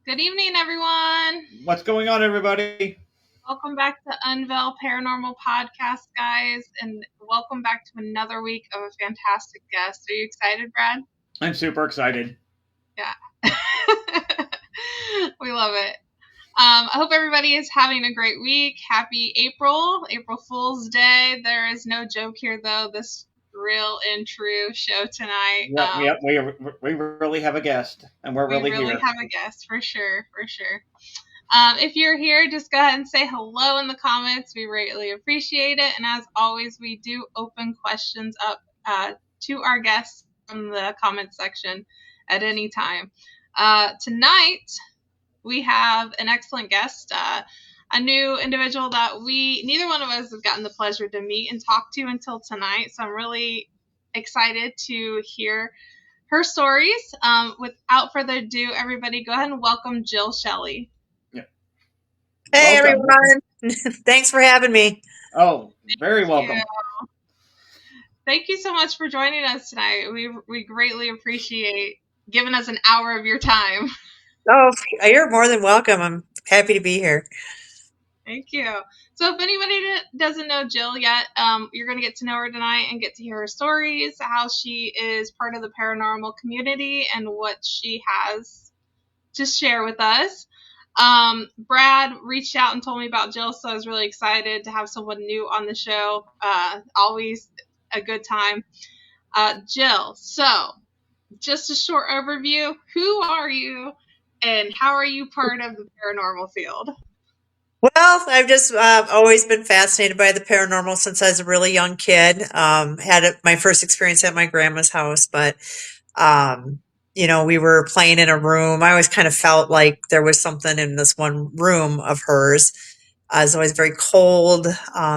Good evening, everyone. What's going on, everybody? Welcome back to Unveil Paranormal Podcast, guys, and welcome back to another week of a fantastic guest. Are you excited, Brad? I'm super excited. Yeah. We love it. I hope everybody is having a great week. Happy April Fool's Day. There is no joke here, though. This real and true show tonight. Yep. We really have a guest, and we're We really really here. have a guest for sure, for sure. If you're here, just go ahead and say hello in the comments. We greatly appreciate it. And as always, we do open questions up to our guests from the comment section at any time. Tonight, we have an excellent guest, a new individual that neither one of us have gotten the pleasure to meet and talk to until tonight. So I'm really excited to hear her stories. Without further ado, everybody, go ahead and welcome Jill Shelley. Yeah. Hey, Welcome. everyone. Thanks for having me. Oh, very Thank welcome. you. Thank you so much for joining us tonight. We greatly appreciate giving us an hour of your time. Oh, you're more than welcome. I'm happy to be here. Thank you. So if anybody doesn't know Jill yet, you're going to get to know her tonight and get to hear her stories, how she is part of the paranormal community, and what she has to share with us. Brad reached out and told me about Jill, so I was really excited to have someone new on the show. Always a good time. Jill, so just a short overview. Who are you, and how are you part of the paranormal field? Well, I've just always been fascinated by the paranormal since I was a really young kid. My first experience at my grandma's house, but um, we were playing in a room. I always kind of felt like there was something in this one room of hers. I was always very cold,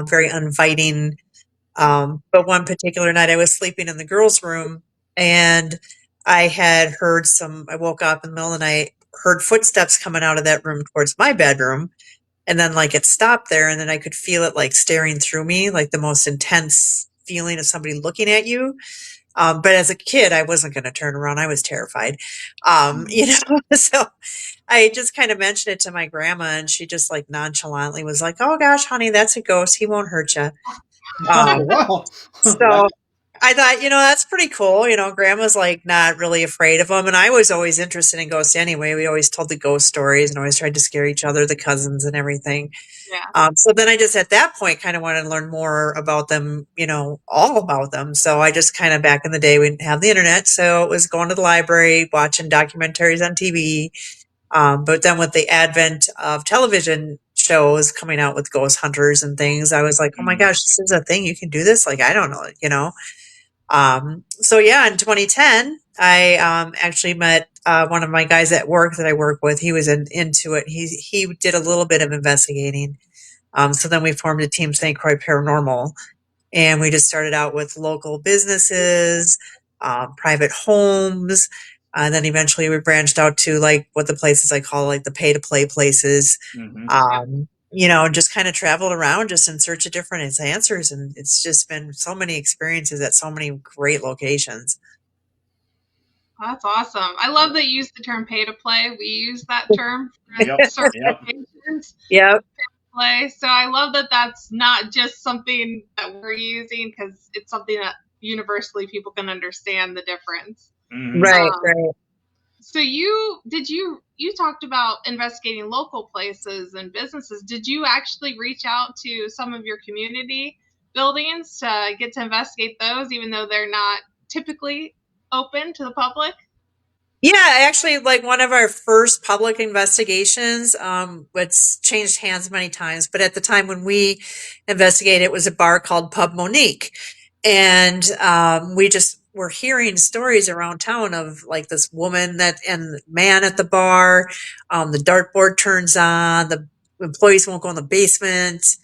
very uninviting. But one particular night I was sleeping in the girls' room and I woke up in the middle of the night, heard footsteps coming out of that room towards my bedroom. And then like it stopped there and then I could feel it like staring through me, like the most intense feeling of somebody looking at you. But as a kid, I wasn't going to turn around. I was terrified. So I just kind of mentioned it to my grandma and she just like nonchalantly was like, "Oh gosh, honey, that's a ghost. He won't hurt you." Oh, Um, wow. so I thought, that's pretty cool. Grandma's like not really afraid of them. And I was always interested in ghosts anyway. We always told the ghost stories and always tried to scare each other, the cousins and everything. Yeah. So then I just at that point kind of wanted to learn more about them, all about them. So I just kind of back in the day, we didn't have the internet. So it was going to the library, watching documentaries on TV. But then with the advent of television shows coming out with ghost hunters and things, I was like, oh my gosh, this is a thing. You can do this. Like, I don't know. So yeah, in 2010, I actually met one of my guys at work that I work with. He was into it. He did a little bit of investigating. So then we formed a team, St. Croix Paranormal, and we just started out with local businesses, private homes, and then eventually we branched out to like what the places I call like the pay to play places. Mm-hmm. Just kind of traveled around just in search of different answers, and it's just been so many experiences at so many great locations. That's awesome. I love that you use the term pay to play. We use that term for Yep. certain Yep. occasions. Yep. Play. So I love that that's not just something that we're using because it's something that universally people can understand the difference. Mm-hmm. Right. Right. So you talked about investigating local places and businesses. Did you actually reach out to some of your community buildings to get to investigate those, even though they're not typically open to the public? Yeah, actually, like one of our first public investigations, it's changed hands many times, but at the time when we investigated, it was a bar called Pub Monique. And we just were hearing stories around town of like this woman and man at the bar. The dartboard turns on, the employees won't go in the basement,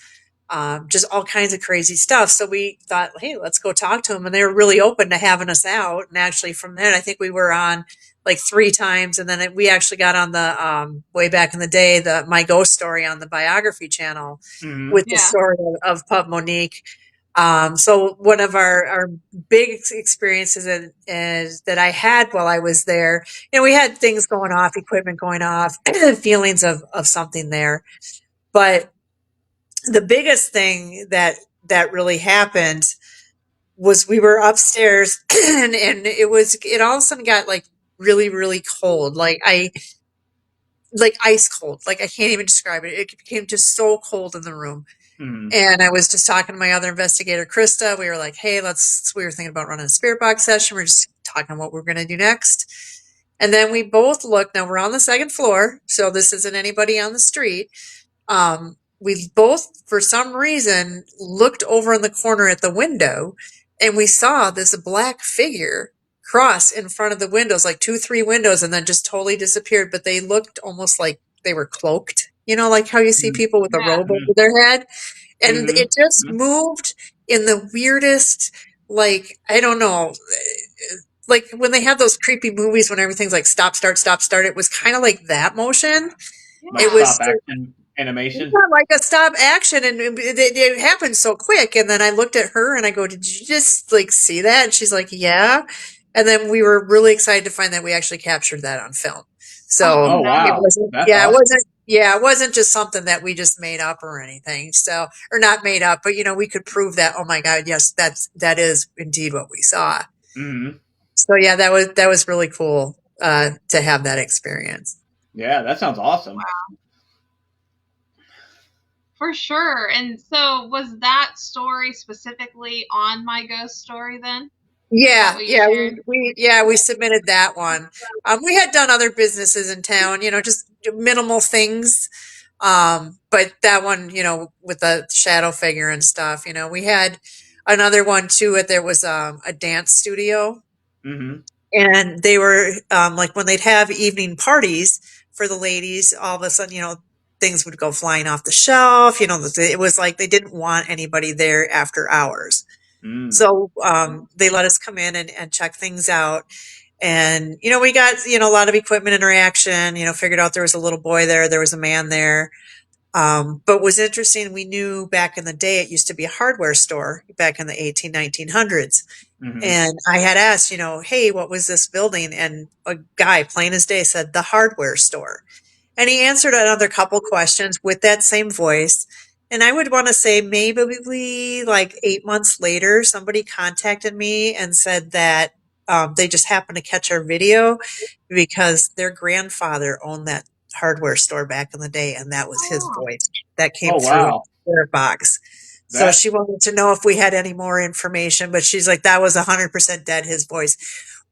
just all kinds of crazy stuff. So we thought, hey, let's go talk to them. And they were really open to having us out. And actually, from there, I think we were on like 3 times. And then we actually got on the way back in the day, the My Ghost Story on the biography channel Mm-hmm. with the Yeah. story of Pub Monique. So one of our big experiences is that I had while I was there, we had things going off, equipment going off, feelings of something there. But the biggest thing that really happened was we were upstairs and it all of a sudden got like really, really cold. Like ice cold. Like I can't even describe it. It became just so cold in the room. Mm. And I was just talking to my other investigator, Krista. We were like, hey, we were thinking about running a spirit box session. We're just talking what we're going to do next. And then we both looked. Now we're on the second floor. So this isn't anybody on the street. We both, for some reason, looked over in the corner at the window and we saw this black figure cross in front of the windows, like two, three windows, and then just totally disappeared. But they looked almost like they were cloaked, like how you see Mm. people with a Yeah. robe over Mm. their head. And Mm-hmm. it just Mm. moved in the weirdest, like, I don't know, like when they have those creepy movies when everything's like stop, start, stop, start. It was kind of like that motion. Like It Yeah. was stop action yeah, animation. like a stop action, and it happened so quick. And then I looked at her and I go, "Did you just like see that?" And she's like, "Yeah." And then we were really excited to find that we actually captured that on film. Oh, So Oh it nice. wow, wasn't, that's yeah, it awesome. wasn't, yeah, it wasn't just something that we just made up or anything. So, or not made up, but we could prove that. Oh my God, yes, that is indeed what we saw. Mm-hmm. So yeah, that was really cool to have that experience. Yeah, that sounds awesome. For sure. And so was that story specifically on My Ghost Story then? Is that Yeah, what you yeah, shared? we submitted that one. We had done other businesses in town, just minimal things. But that one, with the shadow figure and stuff, we had another one too. There was a dance studio, Mm-hmm. and they were like when they'd have evening parties for the ladies, all of a sudden, things would go flying off the shelf. It was like they didn't want anybody there after hours. Mm. So they let us come in and check things out. And, we got, a lot of equipment interaction, figured out there was a little boy there, there was a man there. But what was interesting, we knew back in the day it used to be a hardware store back in the 1900s. Mm-hmm. And I had asked, hey, what was this building? And a guy, plain as day, said the hardware store. And he answered another couple questions with that same voice. And I would want to say maybe like 8 months later, somebody contacted me and said that they just happened to catch our video because their grandfather owned that hardware store back in the day, and that was his Oh, voice that came Oh through in wow, the spirit box. So that. she wanted to know if we had any more information, but she's like, that was 100% dead, his voice.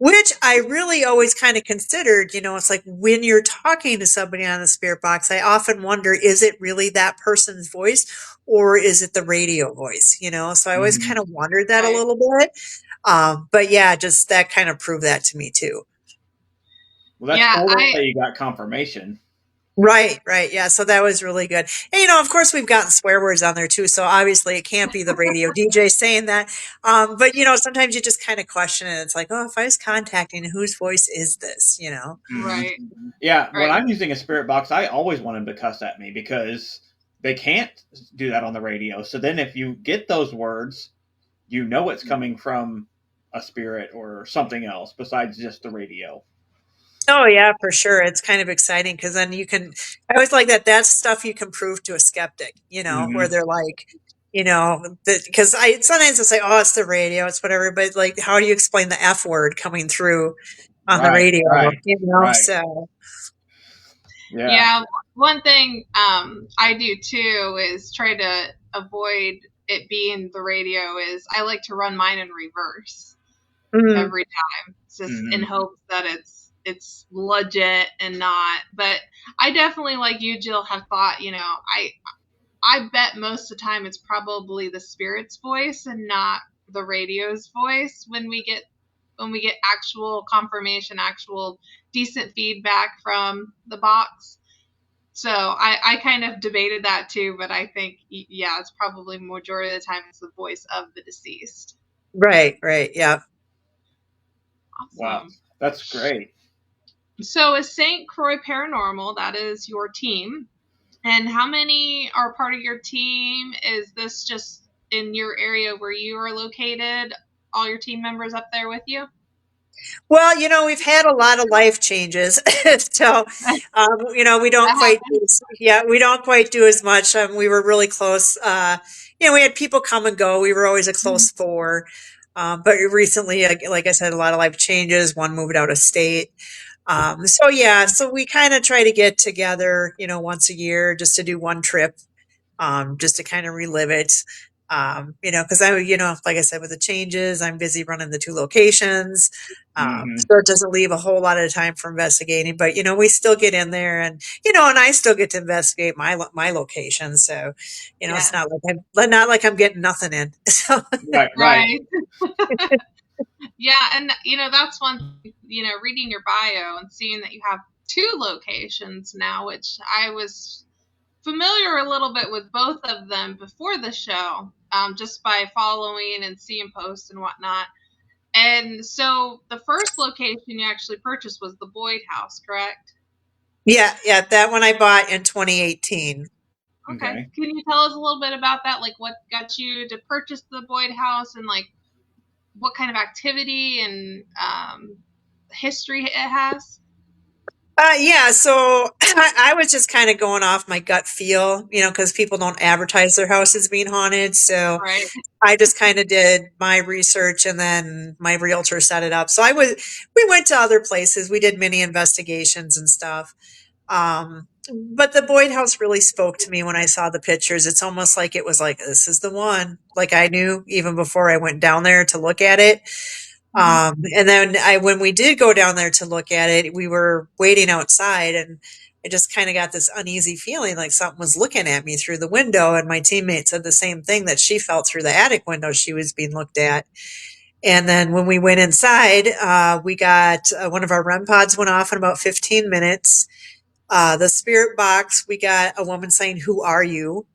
Which I really always kind of considered, it's like when you're talking to somebody on the spirit box, I often wonder, is it really that person's voice or is it the radio voice? So I always Mm-hmm. kind of wondered that a right. little bit. But yeah, just that kind of proved that to me too. Well, that's Yeah, cool I that you got confirmation. Right, right. Yeah, so that was really good. And of course we've gotten swear words on there too, so obviously it can't be the radio DJ saying that. But sometimes you just kind of question it. It's like, oh, if I was contacting, whose voice is this? Mm-hmm. right, Yeah, when right. I'm using a spirit box, I always want them to cuss at me because they can't do that on the radio. So then, if you get those words, you know it's coming from a spirit or something else besides just the radio. Oh yeah, for sure. It's kind of exciting because then I always like that. That's stuff you can prove to a skeptic, where Mm-hmm. they're like, because I sometimes I say, oh, it's the radio, it's whatever, but like, how do you explain the F word coming through on the Right, radio? right, right. So Yeah. Yeah, one thing I do too is try to avoid it being the radio is I like to run mine in reverse mm, every time, just in Mm-hmm. hopes that it's legit and not. But I definitely, like you, Jill, have thought, I bet most of the time it's probably the spirit's voice and not the radio's voice when we get actual confirmation, actual decent feedback from the box. So I kind of debated that too, but I think yeah, it's probably majority of the time it's the voice of the deceased. right, right, yeah. Wow, Awesome. that's great. So is St. Croix Paranormal, that is your team, and how many are part of your team? Is this just in your area where you are located, all your team members up there with you? Well, we've had a lot of life changes, so we don't That quite do happens. yeah, we don't quite do as much. We were really close. We had people come and go. We were always a close four, but recently, like I said, a lot of life changes. One moved out of state. So yeah, so we kind of try to get together, once a year just to do one trip, just to kind of relive it. Because like I said, with the changes, I'm busy running the two locations. Hmm. So it doesn't leave a whole lot of time for investigating, but we still get in there and I still get to investigate my location. So, it's Yes. not like I'm getting nothing in. So, Right, right. Right. Yeah, and that's one, reading your bio and seeing that you have two locations now, which I was familiar a little bit with both of them before the show, just by following and seeing posts and whatnot. And so the first location you actually purchased was the Boyd House, correct? yeah, yeah, that one I bought in 2018. Okay. Okay. Can you tell us a little bit about that? Like what got you to purchase the Boyd House and like what kind of activity and history it has? Yeah, so I was just kind of going off my gut feel, because people don't advertise their houses being haunted. So Right. I just kind of did my research and then my realtor set it up. So we went to other places. We did mini investigations and stuff. But the Boyd House really spoke to me when I saw the pictures. It's almost like it was like, this is the one. Like I knew even before I went down there to look at it. Hmm. And then when we did go down there to look at it, we were waiting outside and I just kind of got this uneasy feeling like something was looking at me through the window. And my teammate said the same thing that she felt through the attic window she was being looked at. And then when we went inside, we got one of our REM pods went off in about 15 minutes. The spirit box, we got a woman saying, "Who are you?"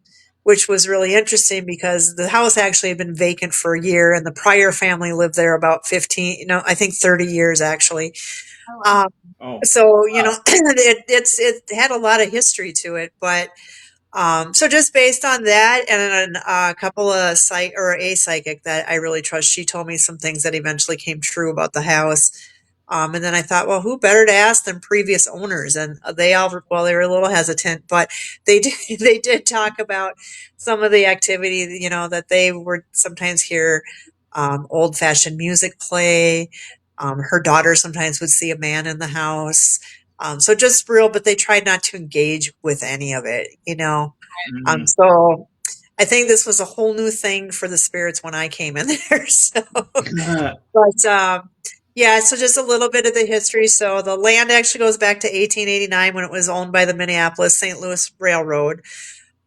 Which was really interesting because the house actually had been vacant for a year and the prior family lived there about 15, I think 30 years actually. Oh wow. Um, Oh, so, wow. it had a lot of history to it, but so just based on that and a couple of a psychic that I really trust, she told me some things that eventually came true about the house. And then I thought, well, who better to ask than previous owners? And they were a little hesitant, but they did, they did talk about some of the activity, that they would sometimes hear old fashioned music play. Her daughter sometimes would see a man in the house. So just real, but they tried not to engage with any of it. Hmm. So I think this was a whole new thing for the spirits when I came in there. So, but yeah, so just a little bit of the history. So the land actually goes back to 1889 when it was owned by the Minneapolis St. Louis Railroad.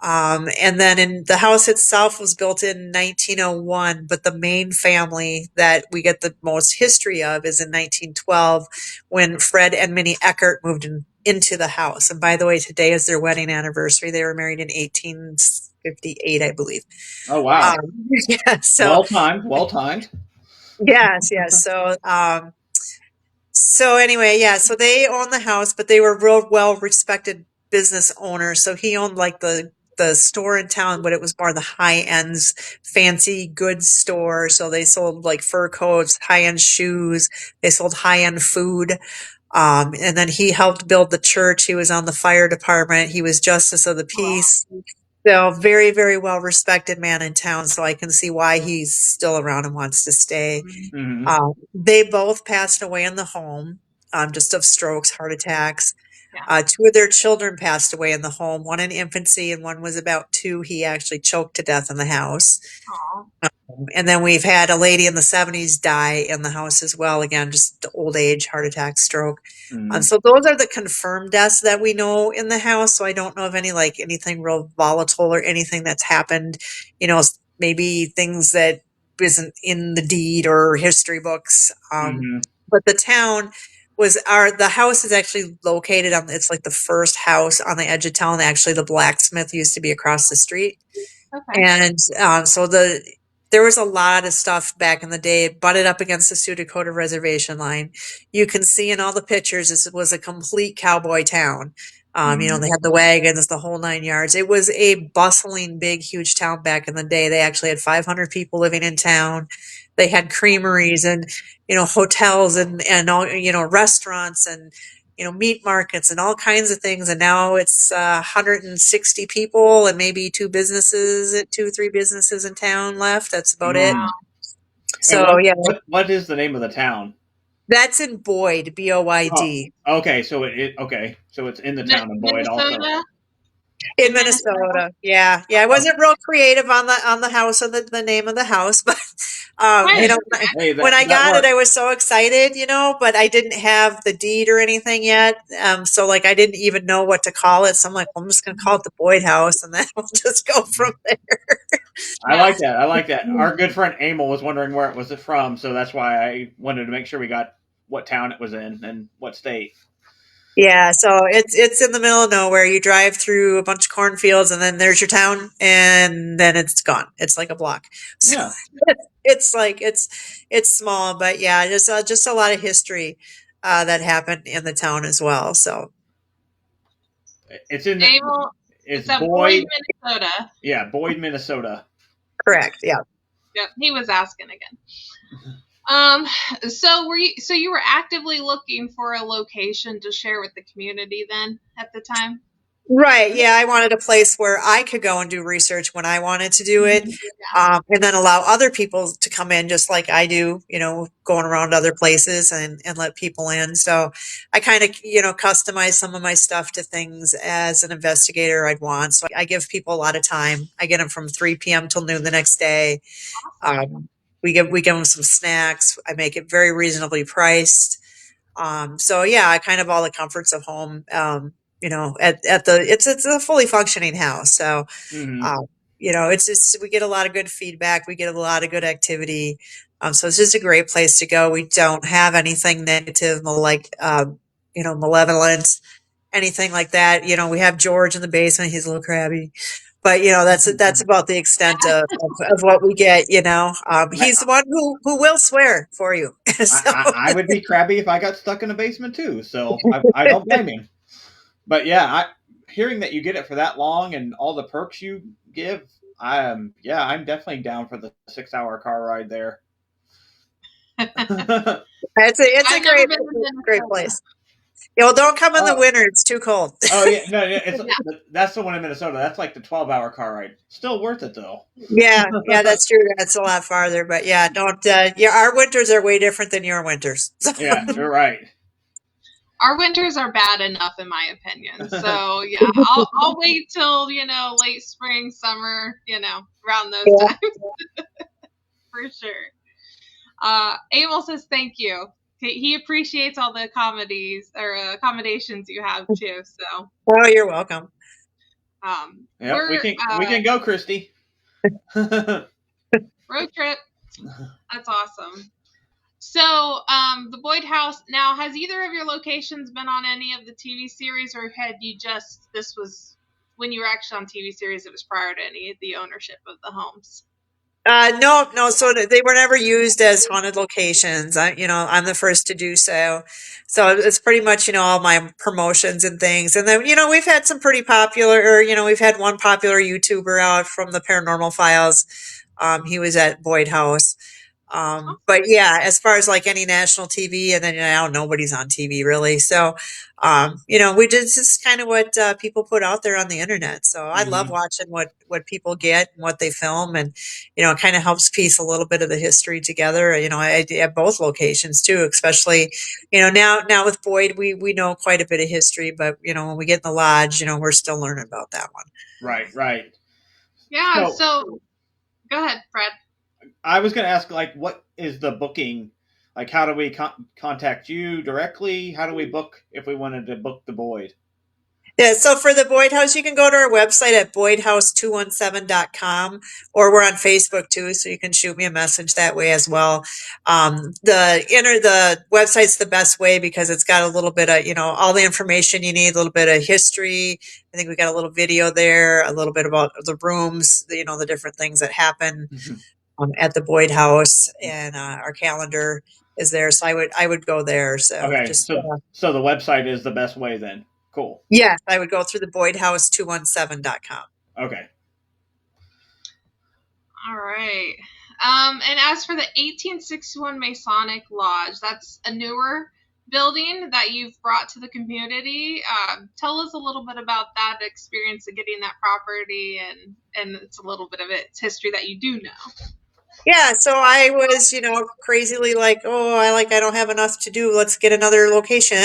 And then the house itself was built in 1901, but the main family that we get the most history of is in 1912 when Fred and Minnie Eckert moved into the house. And by the way, today is their wedding anniversary. They were married in 1858, I believe. Oh, wow. Yeah, so Well timed. Well timed. yes, yes. So anyway, yeah, so they own the house, but they were real well respected business owners. So he owned like the store in town, but it was more the high ends, fancy goods store. So they sold like fur coats, high end shoes. They sold high end food. And then he helped build the church. He was on the fire department. He was justice of the Oh, wow. peace. So very, very well respected man in town. So I can see why he's still around and wants to stay. Mhm. Hmm. They both passed away in the home, just of strokes, heart attacks. Yeah. Two of their children passed away in the home, one in infancy and one was about two. He actually choked to death in the house. Aw. And then we've had a lady in the 70s die in the house as well. Again, just old age, heart attack, stroke. Hmm. So those are the confirmed deaths that we know in the house. So I don't know of anything real volatile or anything that's happened. Maybe things that isn't in the deed or history books. Hmm. But the town the house is actually located on. It's like the first house on the edge of town. Actually, the blacksmith used to be across the street. Okay. And so there was a lot of stuff back in the day butted up against the Sioux Dakota reservation line. You can see in all the pictures this was a complete cowboy town. They had the wagons, the whole 9 yards. It was a bustling, big, huge town back in the day. They actually had 500 people living in town. They had creameries and, hotels and all, restaurants and, meat markets and all kinds of things. And now it's 160 people and maybe two, three businesses in town left. That's about it. Mm. Wow. And So yeah, what is the name of the town? that's in Boyd, Oh, Boyd. okay. So it's in the town of Boyd also. Minnesota? In In Minnesota? Minnesota. Yeah. Yeah. I Oh, wasn't real creative on the house and the name of the house, but Hey, hey, when I that got it, I works. was so excited, but I didn't have the deed or anything yet. So like I didn't even know what to call it. So I'm like, well, I'm just gonna call it the Boyd House and then we'll just go from there. I yeah. like that. I like that. Our good friend Emil was wondering where it was from, so that's why I wanted to make sure we got what town it was in and what state. Yeah, so it's in the middle of nowhere. You drive through a bunch of cornfields and then there's your town and then it's gone. It's like a block. So Yeah, it's like it's small, but yeah, just a lot of history that happened in the town as well. So it's in Able, it's it's at Boyd, Boyd. Minnesota. Yeah, Boyd, Minnesota. correct. Yeah. Yep, he was asking again. Um, so you were actively looking for a location to share with the community then at the time? Right. Yeah. I wanted a place where I could go and do research when I wanted to do it. And then allow other people to come in just like I do, going around other places and let people in. So I kind of, customize some of my stuff to things as an investigator I'd want. So I give people a lot of time. I get them from 3 p.m. till noon the next day. Awesome. We give them some snacks. I make it very reasonably priced. So yeah, I kind of all the comforts of home. At the it's a fully functioning house. So Hmm. um, it's just we get a lot of good feedback. We get a lot of good activity. So it's just a great place to go. We don't have anything negative, like malevolent, anything like that. We have George in the basement. He's a little crabby. But that's about the extent of what we get. I, He's the one who will swear for you. So I would be crabby if I got stuck in a basement too. So I don't blame him. But yeah, hearing that you get it for that long and all the perks you give, I'm definitely down for the 6 hour car ride there. it's a I've never great been to great Minnesota. place. Yeah, well, don't come in the Oh, winter; it's too cold. oh yeah, no, it's Yeah. that's the one in Minnesota. That's like the 12 hour car ride. Still worth it though. Yeah, that's true. That's a lot farther, but yeah, don't. Yeah, our winters are way different than your winters. Yeah, you're right. Our winters are bad enough in my opinion. So yeah, I'll wait till, late spring, summer, around those Yeah. times for sure. Emil says thank you. He appreciates all the accommodations you have too. So Oh, you're welcome. Yep, we we're can go, Christy. road trip. That's awesome. So the Boyd House. Now, has either of your locations been on any of the TV series, or had you just this was when you were actually on TV series? It was prior to any of the ownership of the homes. No, no. So they were never used as haunted locations. I'm the first to do so. So it's pretty much, all my promotions and things. And then, we've had some pretty popular, or, we've had one popular YouTuber out from the Paranormal Files. He was at Boyd House. But yeah, as far as like any national TV, and then now nobody's on TV really. So, we just it's kind of what people put out there on the internet. So I love Hmm. watching what people get and what they film, and it kind of helps piece a little bit of the history together. At both locations too, especially now with Boyd, we know quite a bit of history, but when we get in the lodge, we're still learning about that one. Right, right. Yeah. So So go ahead, Fred. I was going to ask, like, what is the booking? Like, how do we contact you directly? How do we book if we wanted to book the Boyd? Yeah, so for the Boyd House, you can go to our website at boydhouse217.com, or we're on Facebook too, so you can shoot me a message that way as well. The website's the best way because it's got a little bit of, all the information you need, a little bit of history. I think we got a little video there, a little bit about the rooms, the different things that happen at the Boyd House, and our calendar is there. So I would go there. So Okay, just so the website is the best way then. Cool. Yes, I would go through the BoydHouse217.com. Okay. All right. And as for the 1861 Masonic Lodge, that's a newer building that you've brought to the community. Tell us a little bit about that experience of getting that property, and it's a little bit of its history that you do know. Yeah, so I was, crazily like, oh, I don't have enough to do. Let's get another location.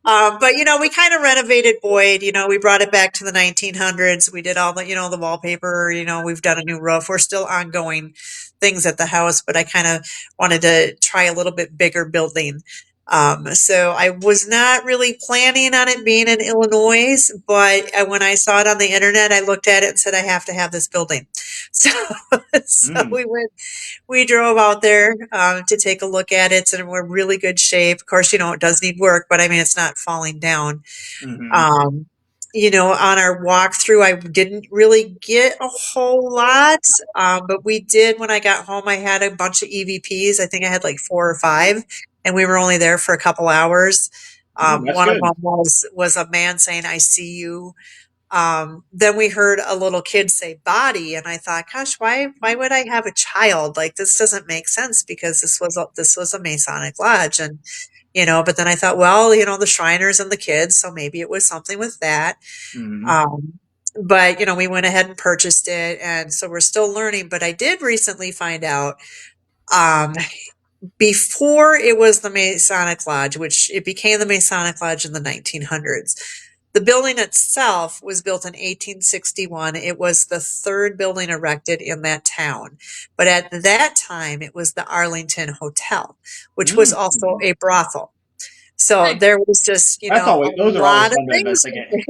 But we kind of renovated Boyd. We brought it back to the 1900s. We did all the wallpaper. We've done a new roof. We're still ongoing things at the house, but I kind of wanted to try a little bit bigger building. So I was not really planning on it being in Illinois, but when I saw it on the internet, I looked at it and said, I have to have this building. So, so Mm. we drove out there to take a look at it, and we're in really good shape. Of course, it does need work, but I mean, it's not falling down. Mm-hmm. Um, on our walkthrough, I didn't really get a whole lot, but we did when I got home. I had a bunch of EVPs. I think I had like 4 or 5, and we were only there for a couple hours. That's One of them good. was a man saying, "I see you." Then we heard a little kid say body, and I thought, gosh, why would I have a child? Like, this doesn't make sense, because this was a Masonic lodge. And but then I thought, well, the Shriners and the kids, so maybe it was something with that. Mm-hmm. But we went ahead and purchased it, and so we're still learning. But I did recently find out, um, before it was the Masonic Lodge, which it became the Masonic Lodge in the 1900s. The building itself was built in 1861. It was the third building erected in that town. But at that time, it was the Arlington Hotel, which was Mm. also a brothel. So Nice. there was just, That's a always those are always lot of fun to things. investigate.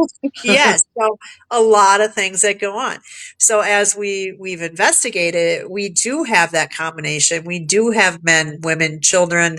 Yes, so a lot of things that go on. So as we've investigated it, we do have that combination. We do have men, women, children.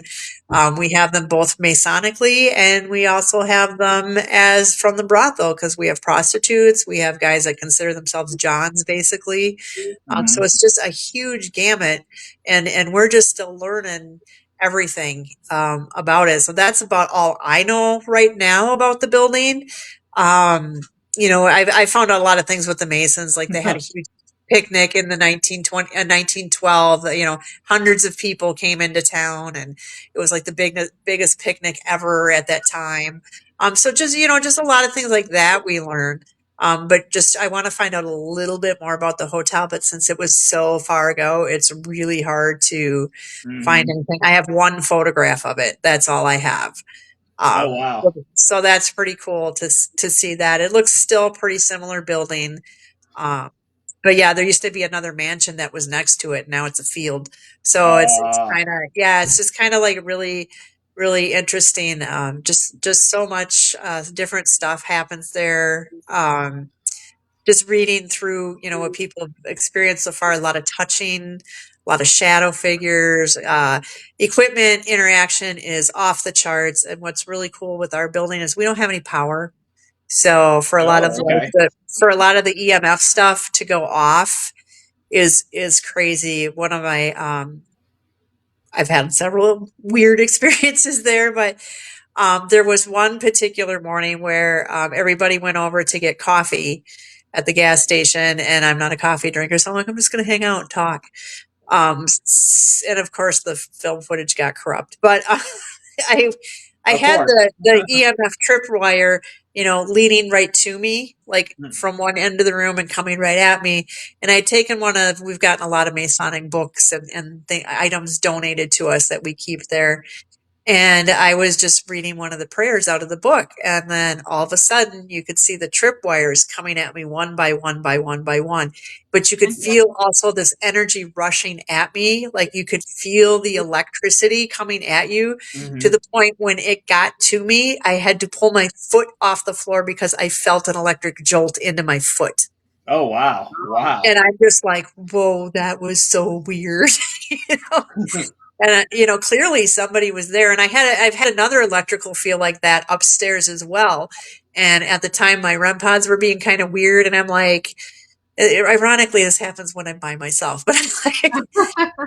We have them both Masonically, and we also have them as from the brothel, because we have prostitutes. We have guys that consider themselves Johns, basically. So Mm-hmm. it's just a huge gamut, and we're just still learning everything about it. So that's about all I know right now about the building. Um, I found out a lot of things with the Masons, like they had a huge picnic in the 1920, 1912. Hundreds of people came into town, and it was like the biggest picnic ever at that time. So just a lot of things like that we learned. But just I want to find out a little bit more about the hotel, but since it was so far ago, it's really hard to find Mm-hmm. anything. I have one photograph of it. That's all I have. Oh wow. So that's pretty cool to see that. It looks still pretty similar building. Um, but yeah, there used to be another mansion that was next to it. Now it's a field. So it's Uh, kind of, yeah, it's just kind of like really, really interesting. Just so much different stuff happens there. Just reading through, what people have experienced so far, a lot of touching, a lot of shadow figures, equipment interaction is off the charts. And what's really cool with our building is we don't have any power. So for a lot of oh, like okay. the EMF stuff to go off is crazy. One of my I've had several weird experiences there, but there was one particular morning where everybody went over to get coffee at the gas station, and I'm not a coffee drinker, so I'm like, I'm just going to hang out and talk. And of course, the film footage got corrupt, but I I Of had course. the EMF tripwire, leading right to me, like from one end of the room and coming right at me. And I'd taken we've gotten a lot of Masonic books and items donated to us that we keep there, and I was just reading one of the prayers out of the book. And then all of a sudden, you could see the tripwires coming at me one by one by one by one. But you could feel also this energy rushing at me. Like you could feel the electricity coming at you, to Mm-hmm. the point when it got to me, I had to pull my foot off the floor because I felt an electric jolt into my foot. Oh wow. And Wow. I'm just like, whoa, that was so weird. you know? And clearly somebody was there, and I've had another electrical feel like that upstairs as well. And at the time, my REM pods were being kind of weird, and I'm like, Ironically, this happens when I'm by myself, but like,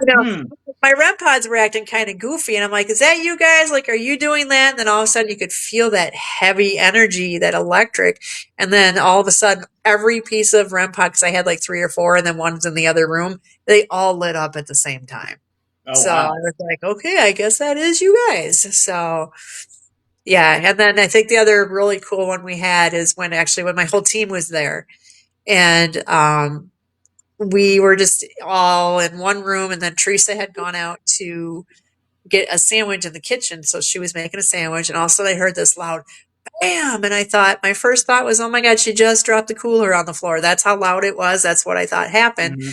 Hmm. my REM pods were acting kind of goofy, and I'm like, "Is that you guys? Like, are you doing that?" And then all of a sudden, you could feel that heavy energy, that electric, and then all of a sudden, every piece of REM pod, because I had like 3 or 4, and then one's in the other room, they all lit up at the same time. Oh So I wow. was like, "Okay, I guess that is you guys." So yeah, and then I think the other really cool one we had is when my whole team was there, and we were just all in one room, and then Teresa had gone out to get a sandwich in the kitchen. So she was making a sandwich, and also I heard this loud bam. And my first thought was, oh my God, she just dropped the cooler on the floor. That's how loud it was. That's what I thought happened. Hmm.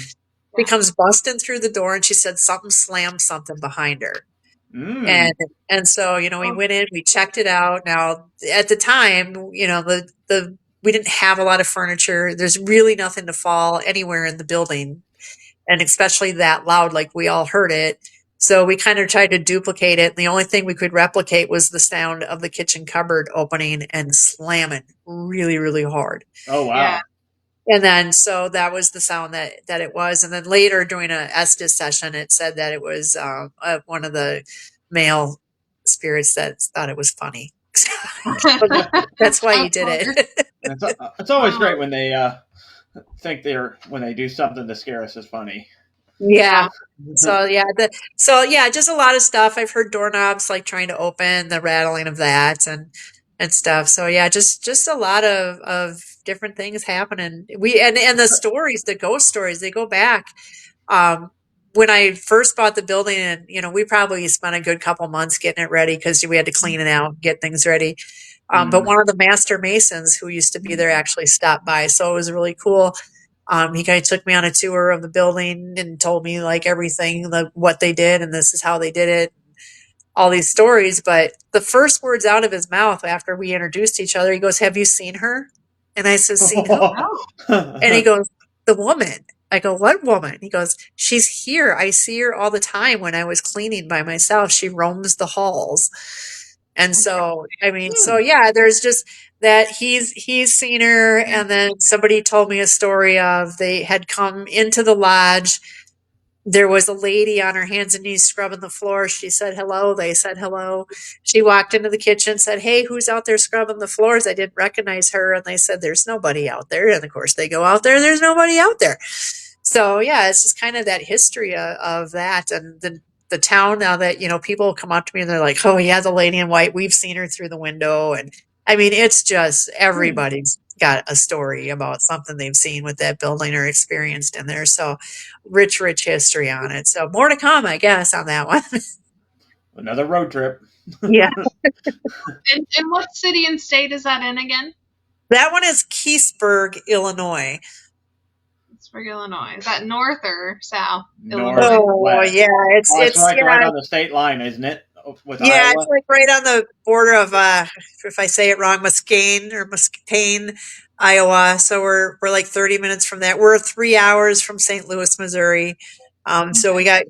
She Yeah. comes busting through the door, and she said something slammed something behind her. Mm. And so, we Oh, went in, we checked it out. Now, at the time, we didn't have a lot of furniture. There's really nothing to fall anywhere in the building, and especially that loud, like we all heard it. So we kind of tried to duplicate it. And the only thing we could replicate was the sound of the kitchen cupboard opening and slamming really, really hard. Oh yeah. wow. And then so that was the sound that it was. And then later during a Estes session, it said that it was one of the male spirits that thought it was funny. So that's why he Of did course. it. It's always Um, great when they when they do something to scare us is funny. Yeah. yeah. So yeah, just a lot of stuff. I've heard doorknobs like trying to open, the rattling of that and stuff. So yeah, just a lot of different things happening. And the stories, the ghost stories, they go back. Um, when I first bought the building, and we probably spent a good couple months getting it ready because we had to clean it out, get things ready. But Hmm. one of the master masons who used to be there actually stopped by, so it was really cool. He kind of took me on a tour of the building and told me like everything, what they did, and this is how they did it, all these stories. But the first words out of his mouth after we introduced each other, he goes, "Have you seen her?" And I said, "Seen who?" Oh, And he goes, "The woman." I go, "What woman?" He goes, "She's here. I see her all the time when I was cleaning by myself. She roams the halls." And so, I mean, so Hmm. yeah, there's just that he's seen her. And then somebody told me a story of they had come into the lodge. There was a lady on her hands and knees scrubbing the floor. She said hello. They said hello. She walked into the kitchen, said, "Hey, who's out there scrubbing the floors?" I didn't recognize her. And they said, "There's nobody out there." And of course, they go out there, there's nobody out there. So yeah, it's just kind of that history of that. And the town now that, people come up to me and they're like, "Oh yeah, the lady in white, we've seen her through the window." And I mean, it's just Hmm. everybody's got a story about something they've seen with that building or experienced in there. So rich history on it. So more to come, I guess, on that one. Another road trip. Yeah. and what city and state is that in again? That one is Keithsburg, Illinois. It's for Illinois. Is that north or south Illinois? Oh Northwest. yeah, Oh, it's it's like right yeah, on the state line, isn't it? With yeah, it's Iowa. like right on the border of if I say it wrong, Muscatine, Iowa. So we're like 30 minutes from that. We're 3 hours from St. Louis, Missouri. So we Okay. got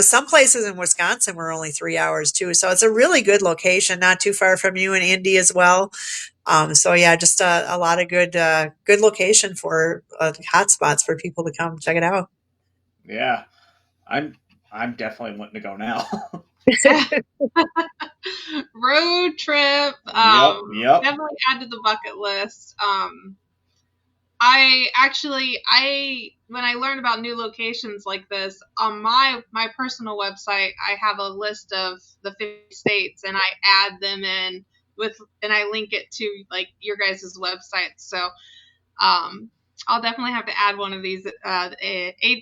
some places in Wisconsin we're only 3 hours too. So it's a really good location, not too far from you, in Indy as well. So yeah, just a lot of good location for hot spots for people to come check it out. Yeah, I'm I'm definitely wanting to go now. Road trip. Yep, yep. Definitely add to the bucket list. I when I learn about new locations like this on my personal website, I have a list of the 50 states and I add them in with and I link it to like your guys' website. So um, I'll definitely have to add one of these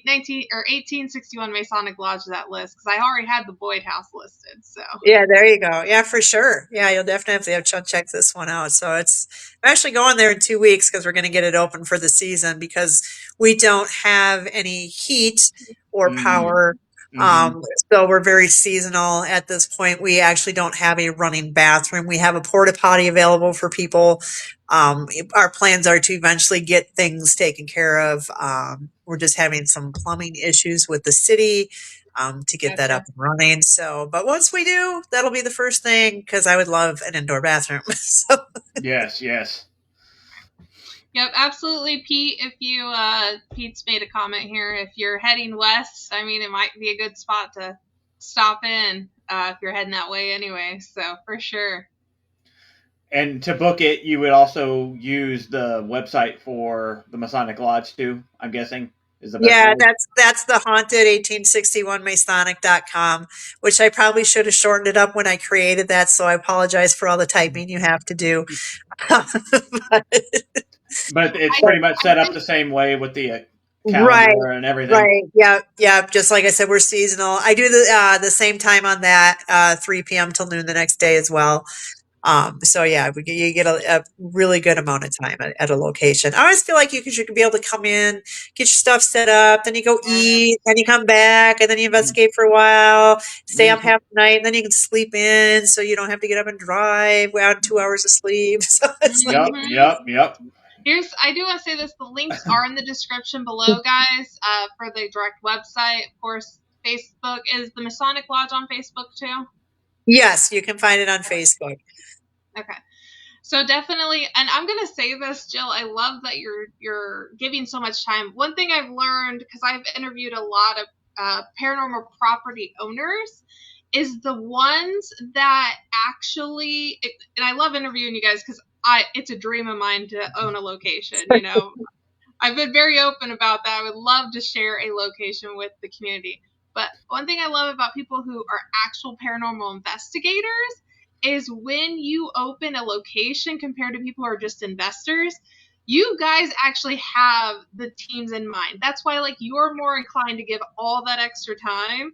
19 or 1861 Masonic Lodge to that list because I already had the Boyd House listed. So Yeah, there you go. Yeah, for sure. Yeah, you'll definitely have to check this one out. So I'm actually going there in 2 weeks because we're going to get it open for the season because we don't have any heat or Mm-hmm. power. Mm-hmm. So we're very seasonal at this point. We actually don't have a running bathroom. We have a porta potty available for people. Our plans are to eventually get things taken care of. We're just having some plumbing issues with the city to get that up gotcha. and running. So, but once we do, that'll be the first thing because I would love an indoor bathroom. So, Yes, yes. Yep, absolutely, Pete. If you Pete's made a comment here. If you're heading west, I mean, it might be a good spot to stop in if you're heading that way anyway. So for sure. And to book it, you would also use the website for the Masonic Lodge too. I'm guessing is the best Yeah, way. that's the haunted 1861 Masonic.com, which I probably should have shortened it up when I created that. So I apologize for all the typing you have to do. But- But it's I, pretty much I set up think the same way with the right, calendar and everything. right. Yeah, yeah. Just like I said, we're seasonal. I do the same time on that, 3 p.m. till noon the next day as well. So yeah, you get a really good amount of time at a location. I always feel like you could be able to come in, get your stuff set up, then you go eat, then you come back, and then you investigate for a while, stay up half the night, and then you can sleep in, so you don't have to get up and drive. We had 2 hours of sleep, so it's like Yep, mm-hmm. yep, yep. I do want to say this. The links are in the description below, guys, for the direct website. Of course, Facebook is the Masonic Lodge on Facebook too. yes, you can find it on Facebook. Okay. So definitely, and I'm gonna say this, Jill. I love that you're giving so much time. One thing I've learned because I've interviewed a lot of paranormal property owners is the ones that actually, and I love interviewing you guys because it's a dream of mine to own a location. You know, I've been very open about that. I would love to share a location with the community. But one thing I love about people who are actual paranormal investigators is when you open a location compared to people who are just investors, you guys actually have the teams in mind. That's why like you're more inclined to give all that extra time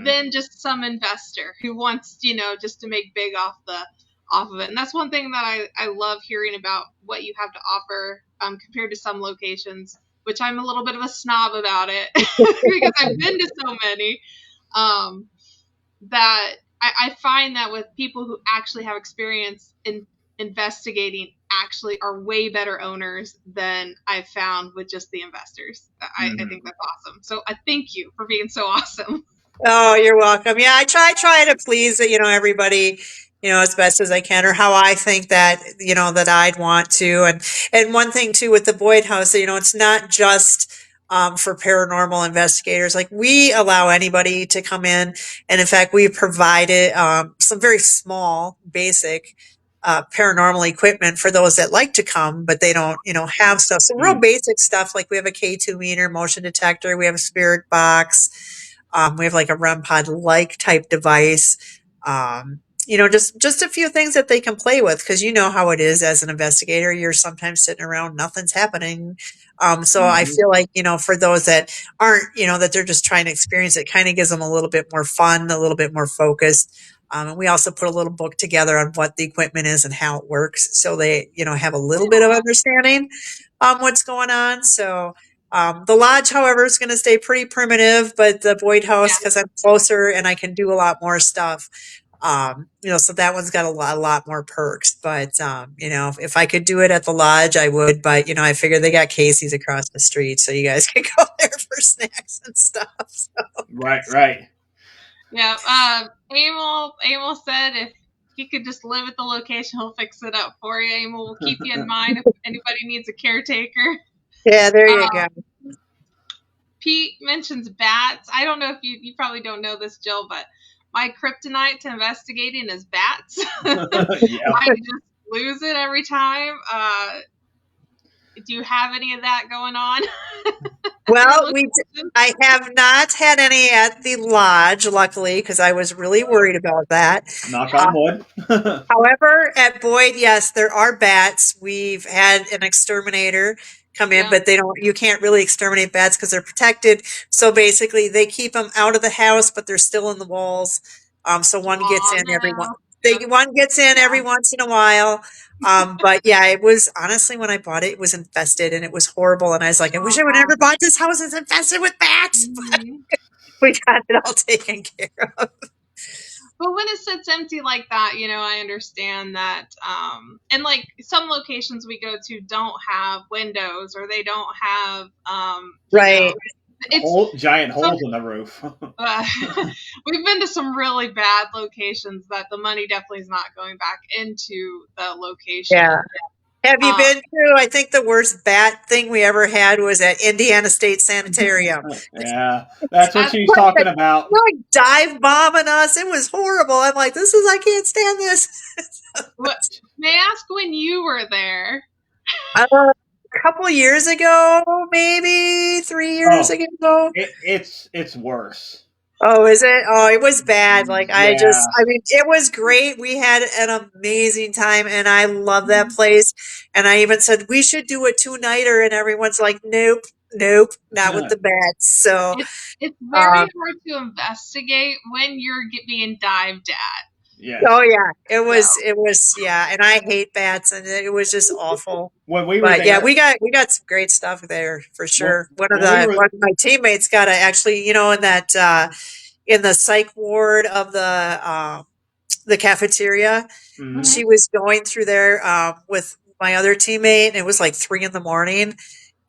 than just some investor who wants, just to make big off of it. And that's one thing that I love hearing about what you have to offer compared to some locations, which I'm a little bit of a snob about it because I've been to so many um, that I find that with people who actually have experience in investigating actually are way better owners than I've found with just the investors. I think that's awesome. So I thank you for being so awesome. Oh, you're welcome. Yeah, I try to please, everybody, as best as I can, or how I think that, that I'd want to. And one thing too with the Boyd House, it's not just for paranormal investigators. Like we allow anybody to come in, and in fact, we provided some very small, basic. Paranormal equipment for those that like to come, but they don't, have stuff. So real basic stuff like we have a K2 meter, motion detector, we have a spirit box, we have like a REM pod like type device. Just a few things that they can play with because you know how it is as an investigator. You're sometimes sitting around, nothing's happening. So I feel like for those that aren't, that they're just trying to experience it, kind of gives them a little bit more fun, a little bit more focused. And we also put a little book together on what the equipment is and how it works, so they have a little bit of understanding what's going on. So the lodge, however, is going to stay pretty primitive, but the Boyd House, because I'm closer and I can do a lot more stuff. So that one's got a lot more perks. But if I could do it at the lodge, I would. But I figure they got Casey's across the street, so you guys could go there for snacks and stuff. So. Right, right. Yeah. Emil said if he could just live at the location, he'll fix it up for you. Emil will keep you in mind if anybody needs a caretaker. Yeah, there you go. Pete mentions bats. I don't know if you probably don't know this, Jill, but my kryptonite to investigating is bats. Yeah. I just lose it every time. Do you have any of that going on? Well, I have not had any at the lodge, luckily, because I was really worried about that. Knock on wood. However, at Boyd, yes, there are bats. We've had an exterminator come in, Yeah. but you can't really exterminate bats because they're protected. So basically, they keep them out of the house, but they're still in the walls. So one gets Aw, in every one. no. Yeah. One gets in every once in a while. But yeah, it was honestly when I bought it, it was infested and it was horrible. And I was like, I wish I would never bought this house. It's infested with bats. Mm-hmm. We got it all taken care of. But when it sits empty like that, I understand that. And like some locations we go to don't have windows or they don't have, Right. It's giant holes in the roof. We've been to some really bad locations that the money definitely is not going back into the location. Yeah. Have you Um, been to? I think the worst bat thing we ever had was at Indiana State Sanitarium. Yeah, that's what that's she's Like, talking about. like dive bombing us. It was horrible. I'm like, I can't stand this. what. May I ask when you were there? A couple years ago, maybe 3 years Oh, ago. it's worse. Oh, is it? Oh, it was bad. Like Yeah. I mean, it was great. We had an amazing time and I love that place. And I even said we should do a two-nighter and everyone's like, nope, nope, not with the bats. So, It's uh, very hard to investigate when you're being dived at. oh Yes. yeah, So yeah, and I hate bats and it was just awful. When we were But yeah, there, we got some great stuff there for when, sure. when we One were, of my teammates got to actually, in that in the psych ward of the cafeteria. mhm. mhm. She was going through there with my other teammate, and it was like 3 in the morning.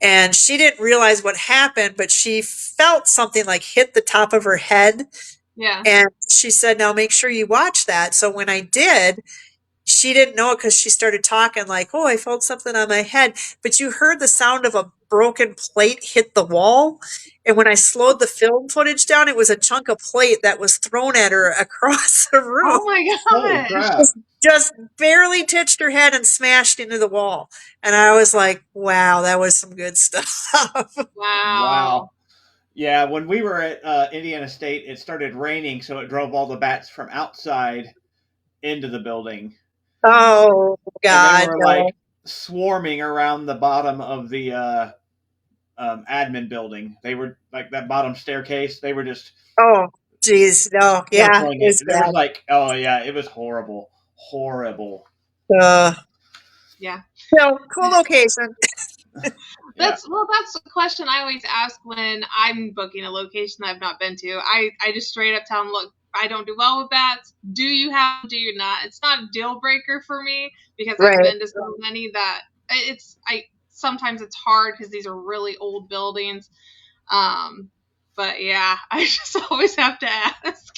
And she didn't realize what happened, but she felt something like hit the top of her head. Yeah. And she said, "Now make sure you watch that." So when I did, she didn't know it because she started talking like, "Oh, I felt something on my head." But you heard the sound of a broken plate hit the wall. And when I slowed the film footage down, it was a chunk of plate that was thrown at her across the room. Oh my Holy gosh. crap! Just barely touched her head and smashed into the wall. And I was like, wow, that was some good stuff. Wow. Wow. Yeah, when we were at Indiana State, it started raining, so it drove all the bats from outside into the building, Oh, and they God, were no. like swarming around the bottom of the admin building. They were like that bottom staircase. They were just Oh, geez, no. Yeah, it circling it. was There was bad. like, oh yeah, it was horrible, horrible. Uh, Yeah. so, cool location. Yeah. That's the question I always ask when I'm booking a location I've not been to. I just straight up tell them, look, I don't do well with bats. Do you have? Do you not? It's not a deal breaker for me because I've Right. been to so many that I sometimes it's hard because these are really old buildings. Um, but yeah, I just always have to ask.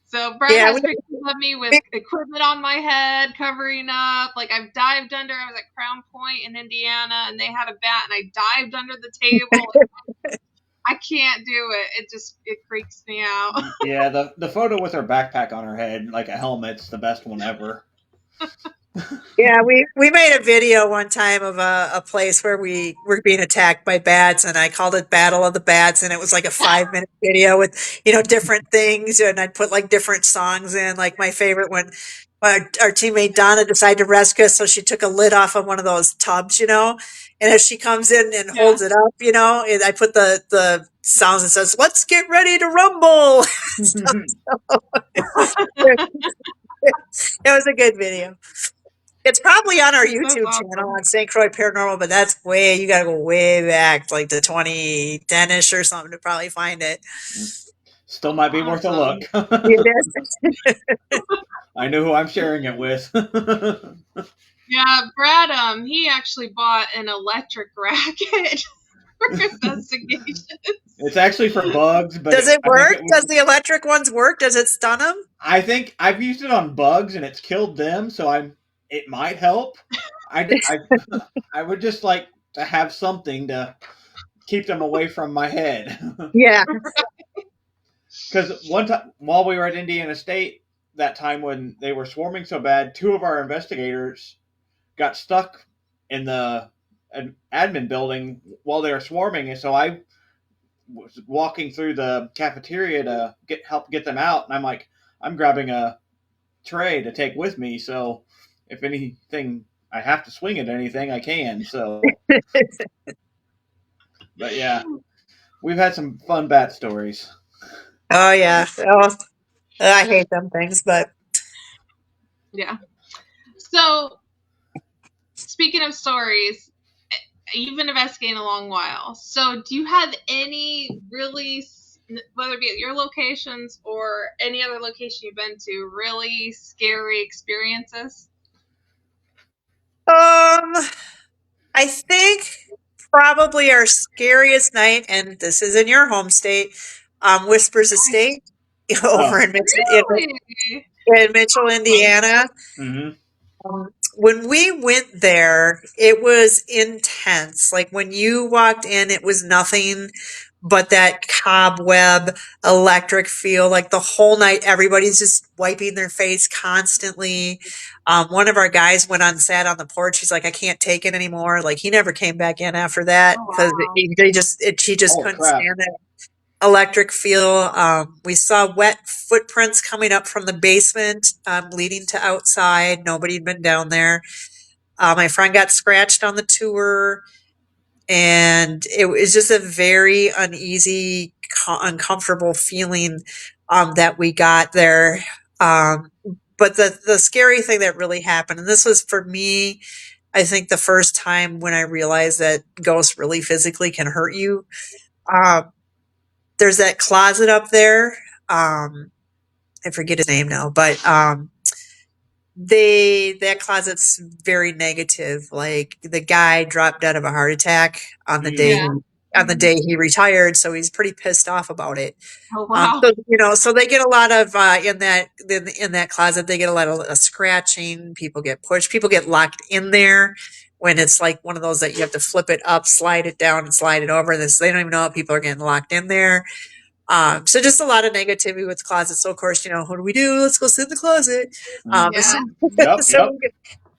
So Brad Yeah, has pictures of me with we, equipment on my head, covering up. Like I've dived under. I was at Crown Point in Indiana, and they had a bat, and I dived under the table. I can't do it. It freaks me out. Yeah, the photo with her backpack on her head, like a helmet's the best one ever. Yeah, we made a video one time of a place where we were being attacked by bats, and I called it Battle of the Bats, and it was like a 5 minute video with different things, and I'd put like different songs in. Like my favorite one, our teammate Donna decided to rescue us, so she took a lid off of one of those tubs, and as she comes in and Yeah. holds it up, and I put the sounds that says "Let's get ready to rumble." It was a good video. It's probably on our That's YouTube channel awesome. on St. Croix Paranormal, but you gotta go way back, like to 2010-ish or something to probably find it. Still might be worth a look. Awesome. It is. I know who I'm sharing it with. Yeah, Brad. He actually bought an electric racket for investigation. It's actually for bugs, but Does it I think work? it Does would. the electric ones work? Does it stun them? I think I've used it on bugs and it's killed them, so I'm. It might help. I I would just like to have something to keep them away from my head. Yeah. Because one time while we were at Indiana State, that time when they were swarming so bad, two of our investigators got stuck in the admin building while they were swarming, and so I was walking through the cafeteria to help get them out, and I'm like, I'm grabbing a tray to take with me, so if anything, I have to swing at anything, I can. So, but yeah, we've had some fun bat stories. Oh yeah. Oh, I hate them things, but Yeah. So speaking of stories, you've been investigating a long while. So, do you have any really, whether it be at your locations or any other location you've been to, really scary experiences? um, I think probably our scariest night, and this is in your home state, Whispers Estate over Oh, in Really? In Mitchell, Indiana. mm-hmm. When we went there, it was intense. Like when you walked in, it was nothing but that cobweb electric feel. Like the whole night, everybody's just wiping their face constantly. One of our guys went on, sat on the porch. He's like, I can't take it anymore. Like he never came back in after that Oh because wow. he just Holy couldn't crap. stand it electric feel. We saw wet footprints coming up from the basement, leading to outside. Nobody had been down there. My friend got scratched on the tour, and it was just a very uneasy, uncomfortable feeling that we got there. Um, but the scary thing that really happened, and this was for me, I think the first time when I realized that ghosts really physically can hurt you. Um, there's that closet up there. I forget his name now, but that closet's very negative. Like the guy dropped dead of a heart attack on the day Yeah. Mm. he retired, so he's pretty pissed off about it. Oh wow. So so they get a lot of in that closet. They get a lot of scratching. People get pushed. People get locked in there when it's like one of those that you have to flip it up, slide it down, and slide it over. This they don't even know if people are getting locked in there. So just a lot of negativity with the closet. So of course, what do we do? Let's go sit in the closet. Yeah. Yep, So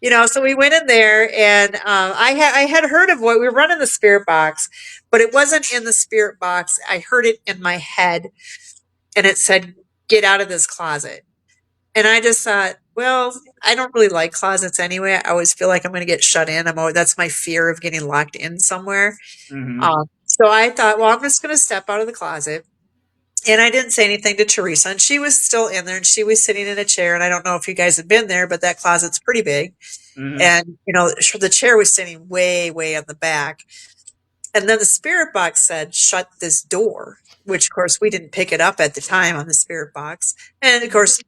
yep. so we went in there, and I had heard of what we were running the spirit box, but it wasn't in the spirit box. I heard it in my head, and it said, "Get out of this closet." And I just thought, well, I don't really like closets anyway. I always feel like I'm going to get shut in. That's my fear of getting locked in somewhere. Hmm. So I thought, well, I'm just going to step out of the closet. And I didn't say anything to Teresa, and she was still in there, and she was sitting in a chair. And I don't know if you guys have been there, but that closet's pretty big. Hmm. And the chair was sitting way, way in the back. And then the spirit box said, "Shut this door," which of course we didn't pick it up at the time on the spirit box. And of course,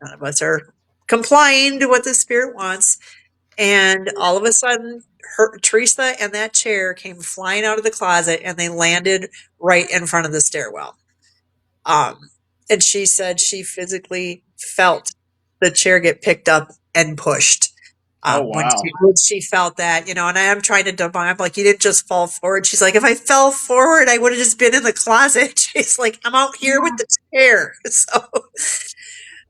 none of us are complying to what the spirit wants. And all of a sudden, Teresa and that chair came flying out of the closet, and they landed right in front of the stairwell. Um, and she said she physically felt the chair get picked up and pushed. Oh, When wow. she felt that, and I am trying to debunk. I'm like, you didn't just fall forward. She's like, if I fell forward, I would have just been in the closet. She's like, I'm out here with Yeah. the chair. Is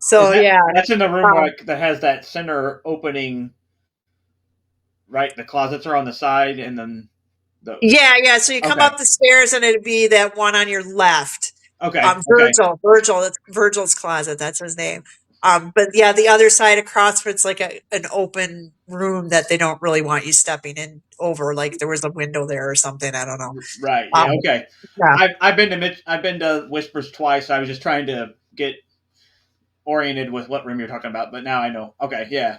So that yeah. that's in the room Um, like that has that center opening, right? The closets are on the side, and then the Yeah, yeah. So you come okay, up the stairs, and it'd be that one on your left. okay, okay. Virgil. That's Virgil's closet. That's his name. But yeah, the other side across, it's like an open room that they don't really want you stepping in over. Like there was a window there or something. I don't know. Right. Yeah. Um, Okay. yeah, I've been to Whispers twice. I was just trying to get oriented with what room you're talking about, but now I know. Okay. Yeah.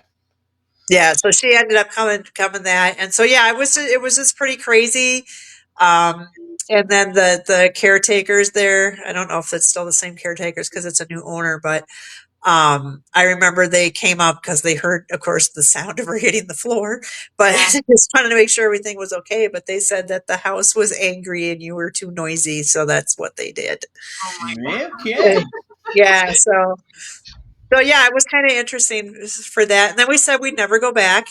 yeah. So she ended up coming that, and so yeah, it was just pretty crazy. Um, and then the caretakers there. I don't know if it's still the same caretakers because it's a new owner, but I remember they came up because they heard, of course, the sound of her hitting the floor, but Yeah. just wanted to make sure everything was okay. But they said that the house was angry and you were too noisy, so that's what they did. Oh my god. Eh, Okay. Yeah, so yeah, it was kind of interesting for that. And then we said we'd never go back,